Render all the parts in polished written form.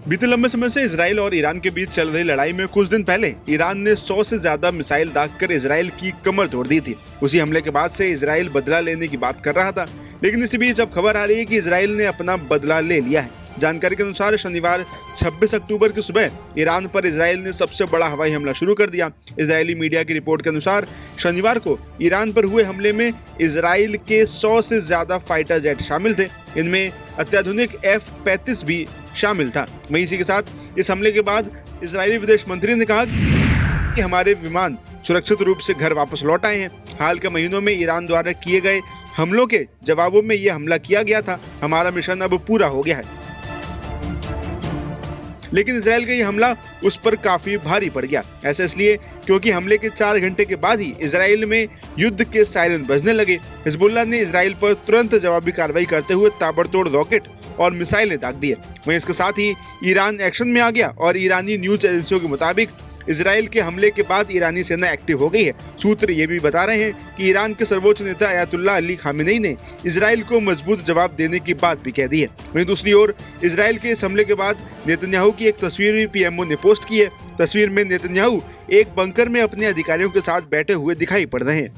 बीते लंबे समय से इजराइल और ईरान के बीच चल रही लड़ाई में कुछ दिन पहले ईरान ने 100 से ज्यादा मिसाइल दागकर इजराइल की कमर तोड़ दी थी। उसी हमले के बाद से इजराइल बदला लेने की बात कर रहा था, लेकिन इसी बीच अब खबर आ रही है कि इजराइल ने अपना बदला ले लिया है। जानकारी के अनुसार शनिवार 26 अक्टूबर की सुबह ईरान पर इजराइल ने सबसे बड़ा हवाई हमला शुरू कर दिया। इजरायली मीडिया की रिपोर्ट के अनुसार शनिवार को ईरान पर हुए हमले में इजराइल के 100 से ज्यादा फाइटर जेट शामिल थे। इनमें अत्याधुनिक F-35 भी शामिल था। वहीं इसी के साथ इस हमले के बाद इजरायली विदेश मंत्री ने कहा कि हमारे विमान सुरक्षित रूप से घर वापस लौट आए हैं। हाल के महीनों में ईरान द्वारा किए गए हमलों के जवाबों में यह हमला किया गया था। हमारा मिशन अब पूरा हो गया है। लेकिन इजराइल का यह हमला उस पर काफी भारी पड़ गया। ऐसा इसलिए क्योंकि हमले के 4 घंटे के बाद ही इजराइल में युद्ध के सायरन बजने लगे। हिजबुल्लाह ने इजराइल पर तुरंत जवाबी कार्रवाई करते हुए ताबड़तोड़ रॉकेट और मिसाइलें दाग दिए। वहीं इसके साथ ही ईरान एक्शन में आ गया और ईरानी न्यूज एजेंसियों के मुताबिक इजराइल के हमले के बाद ईरानी सेना एक्टिव हो गई है। सूत्र ये भी बता रहे हैं कि ईरान के सर्वोच्च नेता अयातुल्लाह अली खामेनेई ने इजराइल को मजबूत जवाब देने की बात भी कह दी है। वहीं दूसरी ओर इजराइल के इस हमले के बाद नेतन्याहू की एक तस्वीर भी पीएमओ ने पोस्ट की है। तस्वीर में नेतन्याहू एक बंकर में अपने अधिकारियों के साथ बैठे हुए दिखाई पड़ रहे हैं।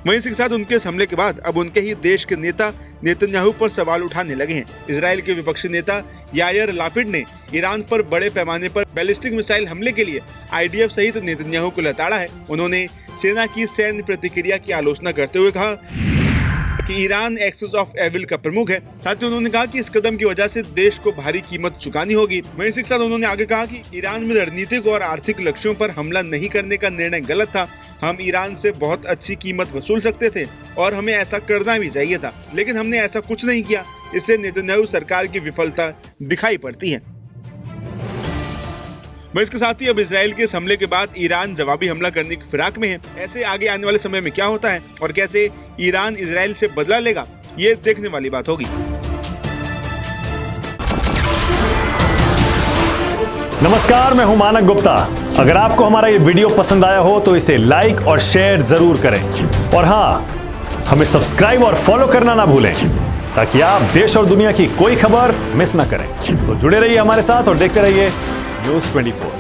वहीं इसके साथ उनके इस हमले के बाद अब उनके ही देश के नेता नेतन्याहू पर सवाल उठाने लगे हैं। इजराइल के विपक्षी नेता यायर लापिड ने ईरान पर बड़े पैमाने पर बैलिस्टिक मिसाइल हमले के लिए आईडीएफ सहित नेतन्याहू को लताड़ा है। उन्होंने सेना की सैन्य प्रतिक्रिया की आलोचना करते हुए कहा कि ईरान एक्सेस ऑफ एविल का प्रमुख है। साथ ही उन्होंने कहा कि इस कदम की वजह से देश को भारी कीमत चुकानी होगी। वहीं इसके साथ उन्होंने आगे कहा कि ईरान में रणनीतिक और आर्थिक लक्ष्यों पर हमला नहीं करने का निर्णय गलत था। हम ईरान से बहुत अच्छी कीमत वसूल सकते थे और हमें ऐसा करना भी चाहिए था, लेकिन हमने ऐसा कुछ नहीं किया। इससे नेतन्याहू सरकार की विफलता दिखाई पड़ती है। मैं इसके साथ ही अब इजराइल के इस हमले के बाद ईरान जवाबी हमला करने की फिराक में है। ऐसे आगे आने वाले समय में क्या होता है और कैसे ईरान इजराइल से बदला लेगा, ये देखने वाली बात होगी। नमस्कार, मैं हूं मानक गुप्ता। अगर आपको हमारा ये वीडियो पसंद आया हो तो इसे लाइक और शेयर जरूर करें और हाँ, हमें सब्सक्राइब और फॉलो करना ना भूलें ताकि आप देश और दुनिया की कोई खबर मिस ना करें। तो जुड़े रहिए हमारे साथ और देखते रहिए न्यूज़ 24।